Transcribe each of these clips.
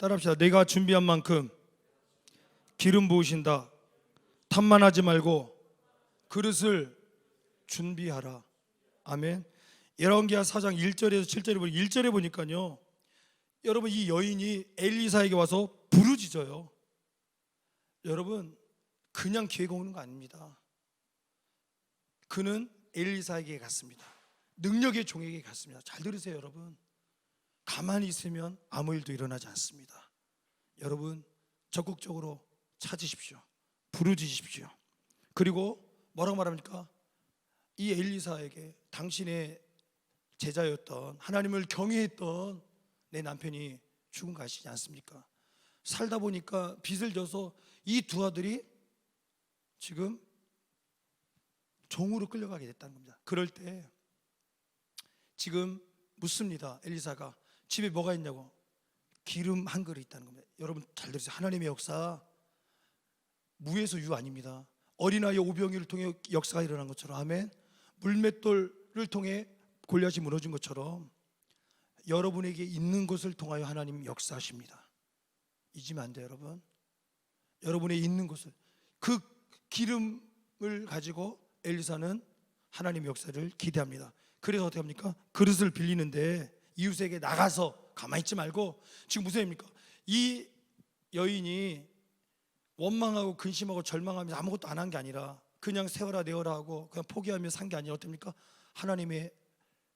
따라합시다. 내가 준비한 만큼 기름 부으신다. 탐만하지 말고 그릇을 준비하라. 아멘. 열왕기하 4장 1절에서 7절에 보니 1절에 보니까요, 여러분 이 여인이 엘리사에게 와서 부르짖어요. 여러분 그냥 기회가 오는 거 아닙니다. 그는 엘리사에게 갔습니다. 능력의 종에게 갔습니다. 잘 들으세요 여러분. 가만히 있으면 아무 일도 일어나지 않습니다. 여러분 적극적으로 찾으십시오. 부르짖으십시오. 그리고 뭐라고 말합니까? 이 엘리사에게 당신의 제자였던, 하나님을 경외했던 내 남편이 죽은 거 아시지 않습니까? 살다 보니까 빚을 져서 이 두 아들이 지금 종으로 끌려가게 됐다는 겁니다. 그럴 때 지금 묻습니다. 엘리사가 집에 뭐가 있냐고. 기름 한 그릇 있다는 겁니다. 여러분 잘 들으세요. 하나님의 역사 무에서 유 아닙니다. 어린아이 오병이를 통해 역사가 일어난 것처럼, 아멘. 물맷돌을 통해 골리앗이 무너진 것처럼 여러분에게 있는 것을 통하여 하나님 역사하십니다. 잊으면 안 돼요 여러분. 여러분의 있는 것을, 그 기름을 가지고 엘리사는 하나님의 역사를 기대합니다. 그래서 어떻게 합니까? 그릇을 빌리는데 이웃에게 나가서 가만히 있지 말고, 지금 무슨 얘기입니까? 이 여인이 원망하고 근심하고 절망하면서 아무것도 안 한 게 아니라 그냥 세워라 내어라 하고 그냥 포기하며 산 게 아니라 어떻습니까? 하나님의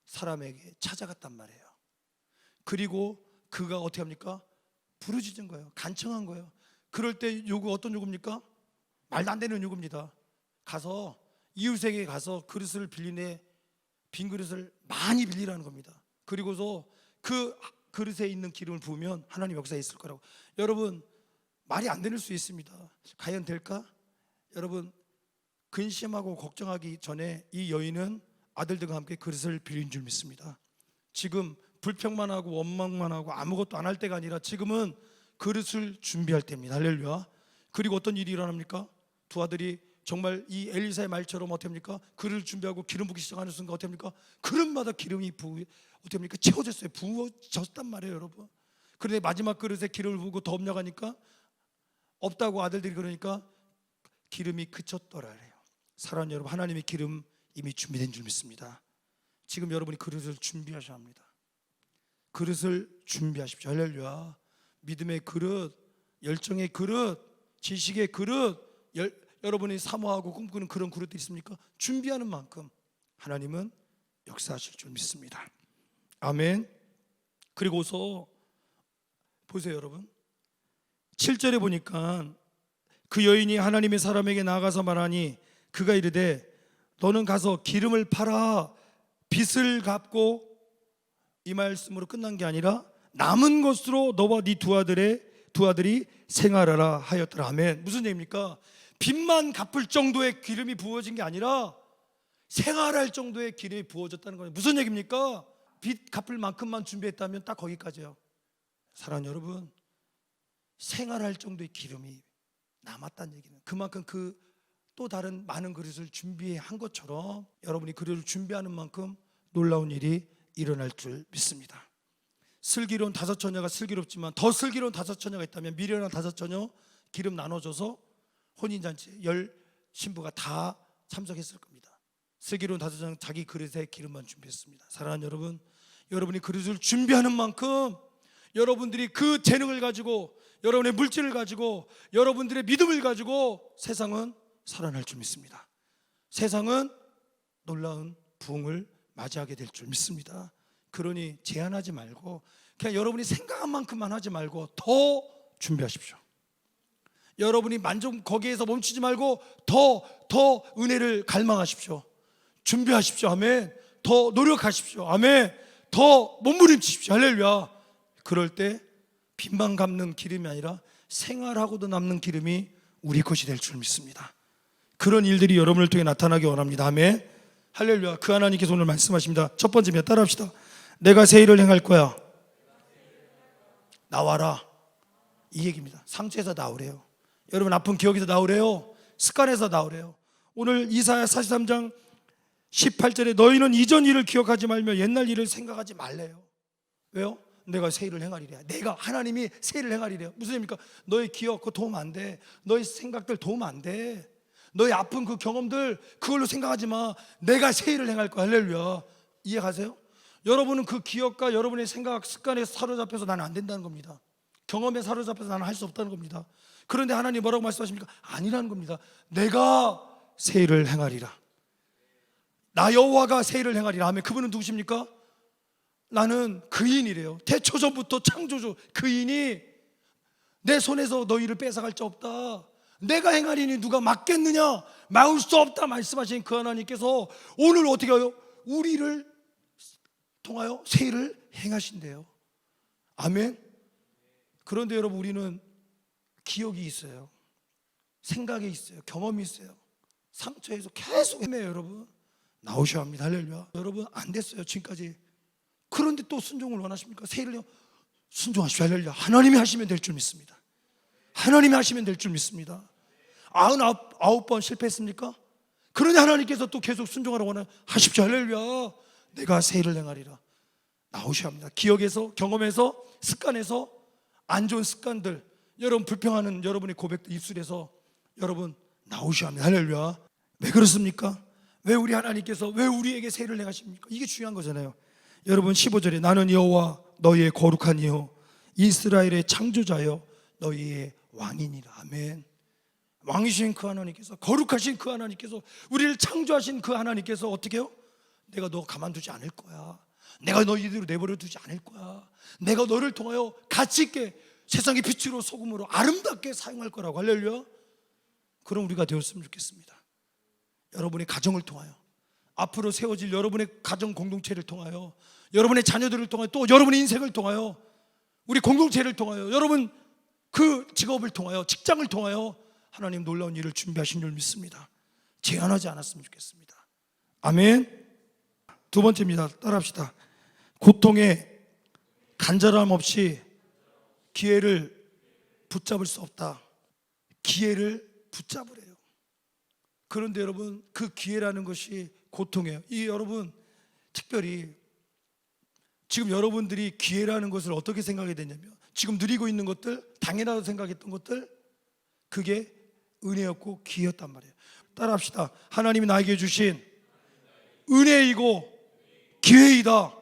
사람에게 찾아갔단 말이에요. 그리고 그가 어떻게 합니까? 부르짖은 거예요. 간청한 거예요. 그럴 때 요구 어떤 요구입니까? 말도 안 되는 요구입니다. 가서 이웃에게 가서 그릇을 빌리네, 빈 그릇을 많이 빌리라는 겁니다. 그리고서 그 그릇에 있는 기름을 부으면 하나님 역사에 있을 거라고. 여러분 말이 안 되는 수 있습니다. 과연 될까? 여러분 근심하고 걱정하기 전에 이 여인은 아들들과 함께 그릇을 빌린 줄 믿습니다. 지금 불평만 하고 원망만 하고 아무것도 안 할 때가 아니라 지금은 그릇을 준비할 때입니다. 할렐루야. 그리고 어떤 일이 일어납니까? 두 아들이 정말 이 엘리사의 말처럼 어떻게 합니까? 그릇을 준비하고 기름 붓기 시작하는 순간 어떻게 합니까? 그릇마다 기름이 어떻게 합니까? 채워졌어요. 부어졌단 말이에요 여러분. 그런데 마지막 그릇에 기름을 부고 더 없냐고 하니까 없다고 아들들이 그러니까 기름이 그쳤더라래요. 사랑하는 여러분, 하나님의 기름 이미 준비된 줄 믿습니다. 지금 여러분이 그릇을 준비하셔야 합니다. 그릇을 준비하십시오. 할렐루야. 믿음의 그릇, 열정의 그릇, 지식의 그릇, 여러분이 사모하고 꿈꾸는 그런 그릇들이 있습니까? 준비하는 만큼 하나님은 역사하실 줄 믿습니다. 아멘. 그리고서 보세요 여러분, 7절에 보니까 그 여인이 하나님의 사람에게 나아가서 말하니 그가 이르되 너는 가서 기름을 팔아 빚을 갚고, 이 말씀으로 끝난 게 아니라 남은 것으로 너와 네 두 아들이 생활하라 하였더라. 아멘. 무슨 얘기입니까? 빚만 갚을 정도의 기름이 부어진 게 아니라 생활할 정도의 기름이 부어졌다는 거예요. 무슨 얘기입니까? 빚 갚을 만큼만 준비했다면 딱 거기까지요. 사랑하는 여러분, 생활할 정도의 기름이 남았다는 얘기는 그만큼 그 또 다른 많은 그릇을 준비한 것처럼 여러분이 그릇을 준비하는 만큼 놀라운 일이 일어날 줄 믿습니다. 슬기로운 다섯 처녀가 슬기롭지만 더 슬기로운 다섯 처녀가 있다면 미련한 다섯 처녀 기름 나눠줘서 혼인잔치 10 신부가 다 참석했을 겁니다. 슬기로운 다섯 처녀는 자기 그릇에 기름만 준비했습니다. 사랑하는 여러분, 여러분이 그릇을 준비하는 만큼 여러분들이 그 재능을 가지고, 여러분의 물질을 가지고, 여러분들의 믿음을 가지고 세상은 살아날 줄 믿습니다. 세상은 놀라운 부흥을 맞이하게 될 줄 믿습니다. 그러니 제한하지 말고 그냥 여러분이 생각한 만큼만 하지 말고 더 준비하십시오. 여러분이 거기에서 멈추지 말고 더 은혜를 갈망하십시오. 준비하십시오. 아멘. 더 노력하십시오. 아멘. 더 몸부림치십시오. 할렐루야. 그럴 때 빚만 갚는 기름이 아니라 생활하고도 남는 기름이 우리 것이 될 줄 믿습니다. 그런 일들이 여러분을 통해 나타나기 원합니다. 아멘. 할렐루야. 그 하나님께서 오늘 말씀하십니다. 첫 번째입니다. 따라합시다. 내가 새 일을 행할 거야. 나와라. 이 얘기입니다. 상처에서 나오래요. 여러분 아픈 기억에서 나오래요. 습관에서 나오래요. 오늘 이사야 43장 18절에 너희는 이전 일을 기억하지 말며 옛날 일을 생각하지 말래요. 왜요? 내가 새 일을 행하리래. 내가 하나님이 새 일을 행하리래. 무슨 의미입니까? 너의 기억 그거 도움 안 돼. 너의 생각들 도움 안 돼. 너의 아픈 그 경험들 그걸로 생각하지 마. 내가 새 일을 행할 거야. 할렐루야. 이해 가세요? 여러분은 그 기억과 여러분의 생각 습관에 사로잡혀서 나는 안 된다는 겁니다. 경험에 사로잡혀서 나는 할 수 없다는 겁니다. 그런데 하나님 뭐라고 말씀하십니까? 아니라는 겁니다. 내가 새 일을 행하리라. 나 여호와가 새 일을 행하리라 하면 그분은 누구십니까? 나는 그인이래요. 태초전부터 창조주 그인이 내 손에서 너희를 뺏어갈 자 없다. 내가 행하리니 누가 막겠느냐? 막을 수 없다 말씀하신 그 하나님께서 오늘 어떻게 해요? 우리를 통하여 새 일을 행하신대요. 아멘. 그런데 여러분 우리는 기억이 있어요. 생각이 있어요. 경험이 있어요. 상처에서 계속 헤매요. 여러분 나오셔야 합니다. 할렐루야. 여러분 안 됐어요 지금까지. 그런데 또 순종을 원하십니까? 새 일을 순종하십시오. 할렐루야. 하나님이 하시면 될 줄 믿습니다. 하나님이 하시면 될 줄 믿습니다. 99번 실패했습니까? 그런데 하나님께서 또 계속 순종하라고 하십시오. 할렐루야. 내가 새 일을 행하리라. 나오셔야 합니다. 기억에서, 경험에서, 습관에서, 안 좋은 습관들, 여러분 불평하는 여러분의 고백도 입술에서 여러분 나오셔야 합니다. 할렐루야. 왜 그렇습니까? 왜 우리 하나님께서 왜 우리에게 새 일을 행하십니까? 이게 중요한 거잖아요. 여러분 15절에 나는 여호와 너희의 거룩한 이요 이스라엘의 창조자여 너희의 왕이니라. 아멘. 왕이신 그 하나님께서, 거룩하신 그 하나님께서, 우리를 창조하신 그 하나님께서 어떻게 해요? 내가 너 가만두지 않을 거야. 내가 너 이대로 내버려 두지 않을 거야. 내가 너를 통하여 가치 있게 세상의 빛으로 소금으로 아름답게 사용할 거라고. 할렐루야. 그럼 우리가 되었으면 좋겠습니다. 여러분의 가정을 통하여, 앞으로 세워질 여러분의 가정 공동체를 통하여, 여러분의 자녀들을 통하여, 또 여러분의 인생을 통하여, 우리 공동체를 통하여, 여러분 그 직업을 통하여, 직장을 통하여 하나님 놀라운 일을 준비하신 줄 믿습니다. 제한하지 않았으면 좋겠습니다. 아멘. 두 번째입니다. 따라합시다. 고통에 간절함 없이 기회를 붙잡을 수 없다. 기회를 붙잡으래요. 그런데 여러분 그 기회라는 것이 고통이에요. 이 여러분 특별히 지금 여러분들이 기회라는 것을 어떻게 생각하게 되냐면, 지금 누리고 있는 것들, 당연하다고 생각했던 것들, 그게 은혜였고 기회였단 말이에요. 따라합시다. 하나님이 나에게 주신 은혜이고 기회이다.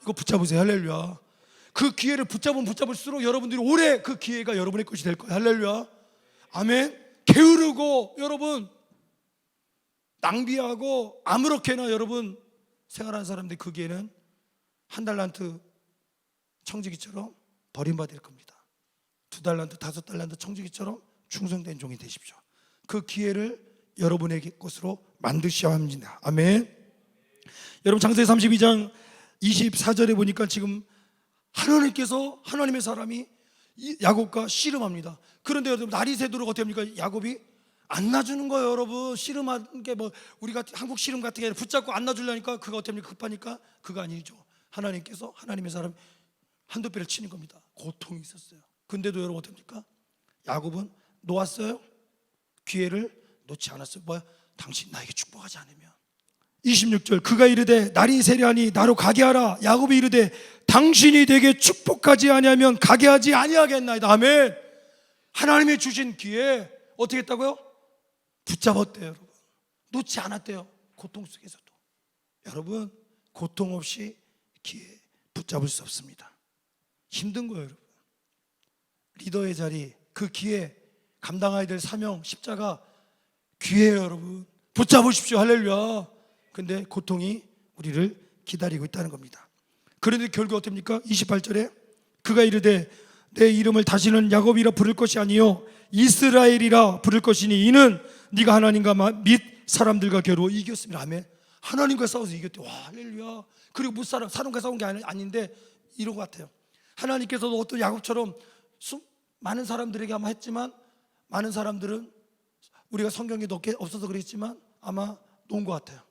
이거 붙잡으세요. 할렐루야. 그 기회를 붙잡을수록 여러분들이 오래 그 기회가 여러분의 것이 될 거예요. 할렐루야. 아멘. 게으르고 여러분 낭비하고 아무렇게나 여러분 생활하는 사람들, 그 기회는 한 달란트 청지기처럼 버림받을 겁니다. 2달란트, 5달란트 청지기처럼 충성된 종이 되십시오. 그 기회를 여러분의 것으로 만드셔야 합니다. 아멘. 여러분 창세기 32장 24절에 보니까 지금 하나님께서, 하나님의 사람이 야곱과 씨름합니다. 그런데 여러분 날이 새도록 어떻게 합니까? 야곱이 안 놔주는 거예요. 여러분 씨름한 게 뭐 우리가 한국 씨름 같은 게 붙잡고 안 놔주려니까 그가 어떻게 합니까? 급하니까. 그거 아니죠. 하나님께서 하나님의 사람 한두 배를 치는 겁니다. 고통이 있었어요. 근데도 여러분 어떻게 합니까? 야곱은 놓았어요. 기회를 놓지 않았어요. 뭐야? 당신 나에게 축복하지 않으면. 26절 그가 이르되 날이 세려하니 나로 가게 하라. 야곱이 이르되 당신이 내게 축복하지 아니하면 가게 하지 아니하겠나이다. 아멘. 하나님이 주신 기회 어떻게 했다고요? 붙잡았대요. 여러분 놓지 않았대요. 고통 속에서도. 여러분 고통 없이 기회 붙잡을 수 없습니다. 힘든 거예요. 여러분 리더의 자리, 그 기회, 감당해야 될 사명, 십자가, 기회예요. 여러분 붙잡으십시오. 할렐루야. 근데 고통이 우리를 기다리고 있다는 겁니다. 그런데 결국 어떻습니까? 28절에 그가 이르되 내 이름을 다시는 야곱이라 부를 것이 아니요 이스라엘이라 부를 것이니 이는 네가 하나님과 및 사람들과 겨루어 이겼습니다. 아멘. 하나님과 싸워서 이겼대. 와 할렐루야. 그리고 못 사람과 싸운 게 아닌데 이런 것 같아요. 하나님께서도 어떤 야곱처럼 많은 사람들에게 아마 했지만, 많은 사람들은 우리가 성경에 없어서 그랬지만 아마 놓은 것 같아요.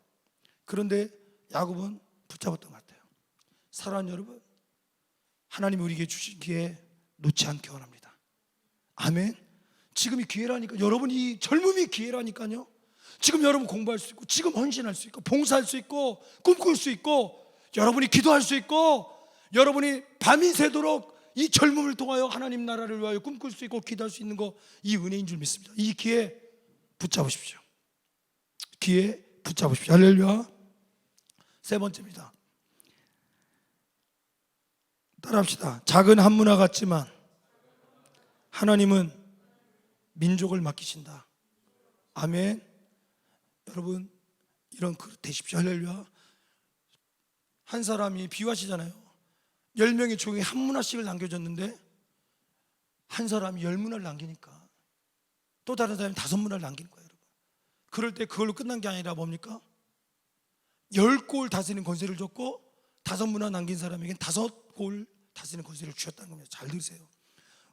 그런데 야곱은 붙잡았던 것 같아요. 사랑하는 여러분, 하나님이 우리에게 주신 기회 놓지 않기 원합니다. 아멘. 지금이 기회라니까. 여러분 이 젊음이 기회라니까요. 지금 여러분 공부할 수 있고, 지금 헌신할 수 있고, 봉사할 수 있고, 꿈꿀 수 있고, 여러분이 기도할 수 있고, 여러분이 밤이 새도록 이 젊음을 통하여 하나님 나라를 위하여 꿈꿀 수 있고 기도할 수 있는 거, 이 은혜인 줄 믿습니다. 이 기회 붙잡으십시오. 기회 붙잡으십시오. 할렐루야. 세 번째입니다. 따라합시다. 작은 한 문화 같지만 하나님은 민족을 맡기신다. 아멘. 여러분, 이런 그릇 되십시오. 할렐루야. 한 사람이 비유하시잖아요. 10명의 종이 한 문화씩을 남겨줬는데 한 사람이 10문화를 남기니까 또 다른 사람이 5문화를 남기는 거예요. 여러분, 그럴 때 그걸로 끝난 게 아니라 뭡니까? 10골 다스리는 권세를 줬고 5문화 남긴 사람에겐 5골 다스리는 권세를 주셨다는 겁니다. 잘 들으세요.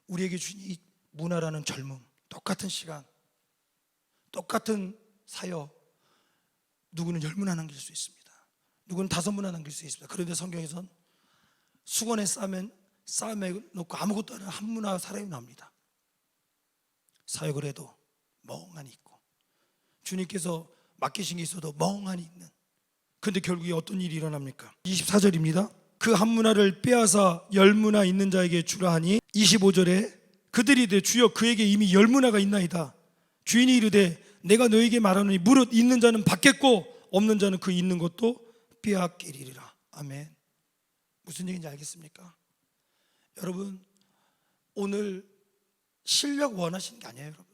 우리에게 주신 이 문화라는 젊음, 똑같은 시간, 똑같은 사역, 누구는 10문화 남길 수 있습니다. 누구는 5문화 남길 수 있습니다. 그런데 성경에선 수건에 싸매 놓고 아무것도 안 하는 한 문화 사람이 나옵니다. 사역을 해도 멍하니 있고 주님께서 맡기신 게 있어도 멍하니 있는. 그런데 결국에 어떤 일이 일어납니까? 24절입니다. 그 한 문화를 빼앗아 10문화 있는 자에게 주라 하니 25절에 그들이 이르되 주여 그에게 이미 10문화가 있나이다. 주인이 이르되 내가 너에게 말하노니 무릇 있는 자는 받겠고 없는 자는 그 있는 것도 빼앗기리라. 아멘. 무슨 얘기인지 알겠습니까? 여러분, 오늘 실력 원하시는 게 아니에요. 여러분,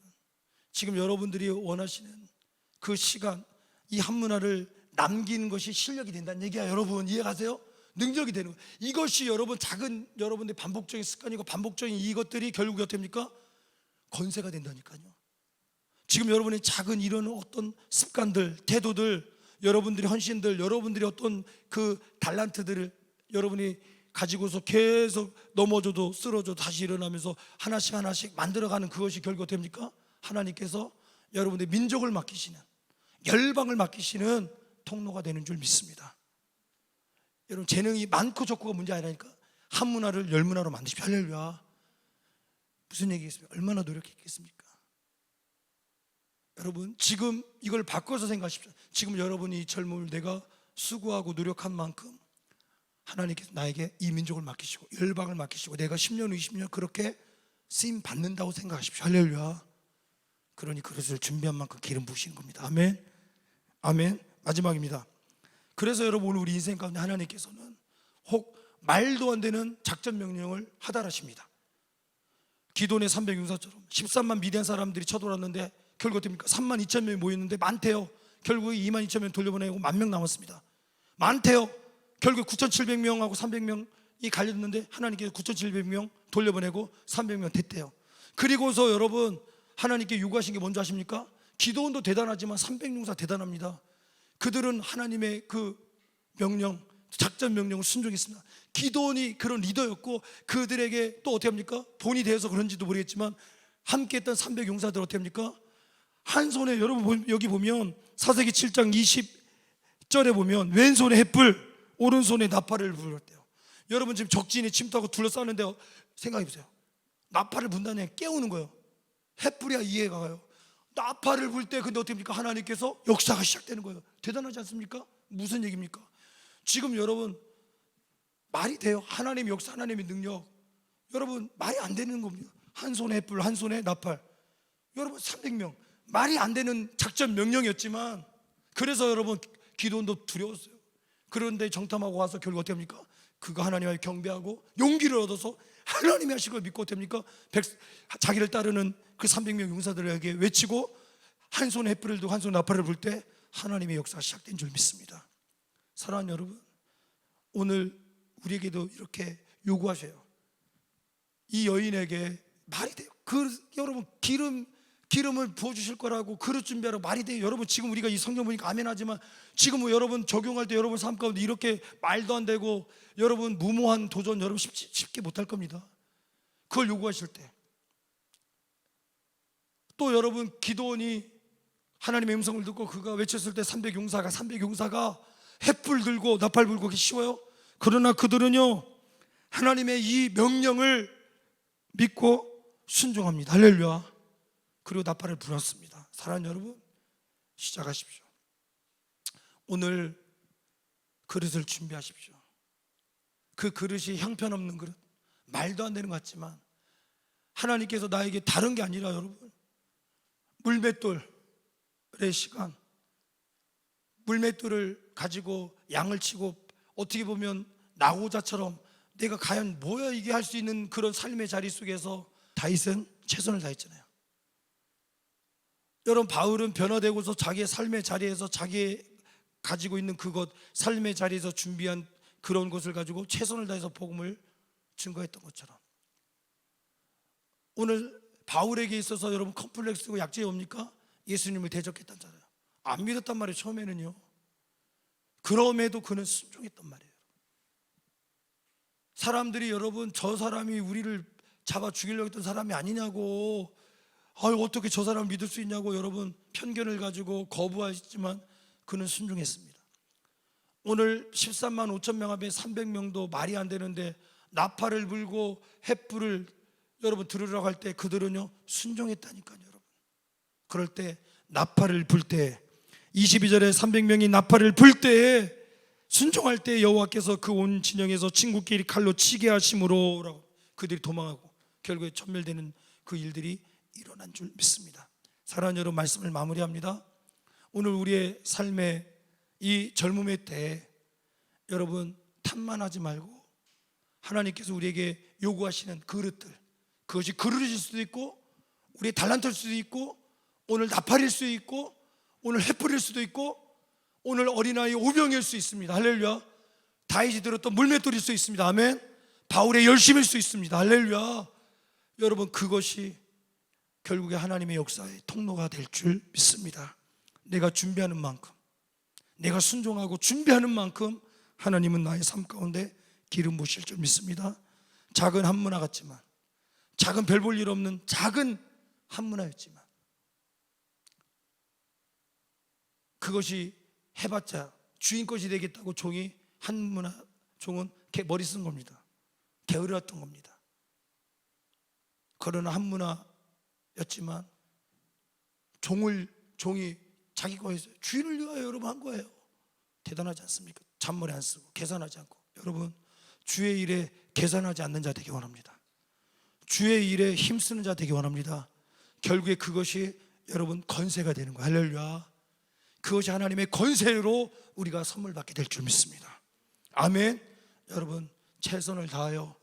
지금 여러분들이 원하시는 그 시간, 이 한 문화를 남기는 것이 실력이 된다는 얘기야. 여러분, 이해가세요? 능력이 되는 거예요. 이것이 여러분 작은 여러분들의 반복적인 습관이고 반복적인 이것들이 결국에 어떻게 됩니까? 권세가 된다니까요. 지금 여러분의 작은 이런 어떤 습관들, 태도들, 여러분들의 헌신들, 여러분들의 어떤 그 달란트들을 여러분이 가지고서 계속 넘어져도 쓰러져도 다시 일어나면서 하나씩 하나씩 만들어가는 그것이 결국 어떻게 됩니까? 하나님께서 여러분의 민족을 맡기시는, 열방을 맡기시는 통로가 되는 줄 믿습니다. 여러분, 재능이 많고 적고가 문제 아니라니까. 한 문화를 10문화로 만드십시오. 할렐루야. 무슨 얘기겠습니까? 얼마나 노력했겠습니까? 여러분, 지금 이걸 바꿔서 생각하십시오. 지금 여러분이 이 젊음을 내가 수고하고 노력한 만큼 하나님께서 나에게 이 민족을 맡기시고 열방을 맡기시고 내가 10년, 20년 그렇게 쓰임 받는다고 생각하십시오. 할렐루야. 그러니 그것을 준비한 만큼 기름 부으시는 겁니다. 아멘. 아멘. 마지막입니다. 그래서 여러분, 오늘 우리 인생 가운데 하나님께서는 혹 말도 안 되는 작전 명령을 하달하십니다. 기돈의 300용사처럼 13만 미디안 사람들이 쳐들어왔는데 결국 어떻습니까? 3만 2천 명이 모였는데 많대요. 결국에 2만 2천 명 돌려보내고 10,000명 남았습니다. 많대요. 결국 9,700명하고 300명이 갈렸는데 하나님께서 9,700명 돌려보내고 300명 됐대요. 그리고서 여러분, 하나님께 요구하신 게 뭔지 아십니까? 기도원도 대단하지만 300용사 대단합니다. 그들은 하나님의 그 명령, 작전 명령을 순종했습니다. 기도원이 그런 리더였고 그들에게 또 어떻게 합니까? 본이 되어서 그런지도 모르겠지만 함께 했던 300용사들 어떻게 합니까? 한 손에, 여러분 여기 보면 사사기 7장 20절에 보면 왼손에 횃불, 오른손에 나팔을 불었대요. 여러분, 지금 적진이 침투하고 둘러싸는데 생각해보세요. 나팔을 분다니 깨우는 거예요. 횃불이야 이해가 가요. 나팔을 불 때 근데 어떻게 합니까? 하나님께서 역사가 시작되는 거예요. 대단하지 않습니까? 무슨 얘기입니까? 지금 여러분, 말이 돼요? 하나님의 역사, 하나님의 능력, 여러분 말이 안 되는 겁니다. 한 손에 횃불, 한 손에 나팔. 여러분, 300명 말이 안 되는 작전 명령이었지만 그래서 여러분 기도원도 두려웠어요. 그런데 정탐하고 와서 결국 어떻게 합니까? 그가 하나님을 경배하고 용기를 얻어서 하나님이 하신 걸 믿고 어떻게 합니까? 자기를 따르는 그 300명 용사들에게 외치고 한 손에 횃불을 들고 한 손에 나팔을 불 때 하나님의 역사가 시작된 줄 믿습니다. 사랑하는 여러분, 오늘 우리에게도 이렇게 요구하셔요. 이 여인에게 말이 돼요. 여러분, 기름을 부어주실 거라고, 그릇 준비하라고 말이 돼요. 여러분, 지금 우리가 이 성경 보니까 아멘 하지만 지금 뭐 여러분 적용할 때 여러분 삶 가운데 이렇게 말도 안 되고 여러분 무모한 도전 여러분 쉽게 못할 겁니다. 그걸 요구하실 때 또 여러분, 기도원이 하나님의 음성을 듣고 그가 외쳤을 때 300용사가 횃불 들고 나팔 불고 그게 쉬워요? 그러나 그들은요, 하나님의 이 명령을 믿고 순종합니다. 할렐루야. 그리고 나팔을 불었습니다. 사랑하는 여러분, 시작하십시오. 오늘 그릇을 준비하십시오. 그 그릇이 형편없는 그릇, 말도 안 되는 것 같지만 하나님께서 나에게 다른 게 아니라 여러분, 물맷돌의 시간, 물맷돌을 가지고 양을 치고 어떻게 보면 나고자처럼 내가 과연 뭐야 이게 할 수 있는 그런 삶의 자리 속에서 다윗은 최선을 다했잖아요. 여러분, 바울은 변화되고서 자기의 삶의 자리에서 자기 가지고 있는 그것, 삶의 자리에서 준비한 그런 것을 가지고 최선을 다해서 복음을 증거했던 것처럼 오늘 바울에게 있어서 여러분 컴플렉스고 약점이 뭡니까? 예수님을 대적했다잖아요. 안 믿었단 말이에요, 처음에는요. 그럼에도 그는 순종했단 말이에요. 사람들이 여러분, 저 사람이 우리를 잡아 죽이려고 했던 사람이 아니냐고, 어떻게 저 사람을 믿을 수 있냐고 여러분 편견을 가지고 거부하시지만 그는 순종했습니다. 오늘 13만 5천 명 앞에 300명도 말이 안 되는데 나팔을 불고 횃불을 여러분 들으라고 할 때 그들은요 순종했다니까요. 여러분, 그럴 때 나팔을 불 때 22절에 300명이 나팔을 불 때 순종할 때 여호와께서 그 온 진영에서 친구끼리 칼로 치게 하심으로 그들이 도망하고 결국에 전멸되는 그 일들이 일어난 줄 믿습니다. 사랑하는 여러분, 말씀을 마무리합니다. 오늘 우리의 삶의 이 젊음의 때에 여러분 탐만하지 말고 하나님께서 우리에게 요구하시는 그릇들, 그것이 그릇일 수도 있고 우리의 달란트일 수도 있고 오늘 나팔일 수도 있고 오늘 횃불일 수도 있고 오늘 어린아이 오병일 수 있습니다. 할렐루야. 다윗이 들었던 물맷돌일 수 있습니다. 아멘. 바울의 열심일 수 있습니다. 할렐루야. 여러분, 그것이 결국에 하나님의 역사의 통로가 될 줄 믿습니다. 내가 준비하는 만큼, 내가 순종하고 준비하는 만큼 하나님은 나의 삶 가운데 기름 부으실 줄 믿습니다. 작은 한 문화 같지만, 작은 별 볼 일 없는 작은 한 문화였지만 그것이 해봤자 주인 것이 되겠다고 종이 한 문화, 종은 머리 쓴 겁니다. 게으르었던 겁니다. 그러나 한 문화였지만 종이 자기 거에서 주인을 위하여 여러분 한 거예요. 대단하지 않습니까? 잔머리 안 쓰고 계산하지 않고. 여러분, 주의 일에 계산하지 않는 자 되기 원합니다. 주의 일에 힘쓰는 자 되기 원합니다. 결국에 그것이 여러분 건세가 되는 거예요. 할렐루야. 그것이 하나님의 건세로 우리가 선물 받게 될 줄 믿습니다. 아멘. 여러분, 최선을 다하여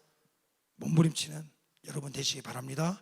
몸부림치는 여러분 되시기 바랍니다.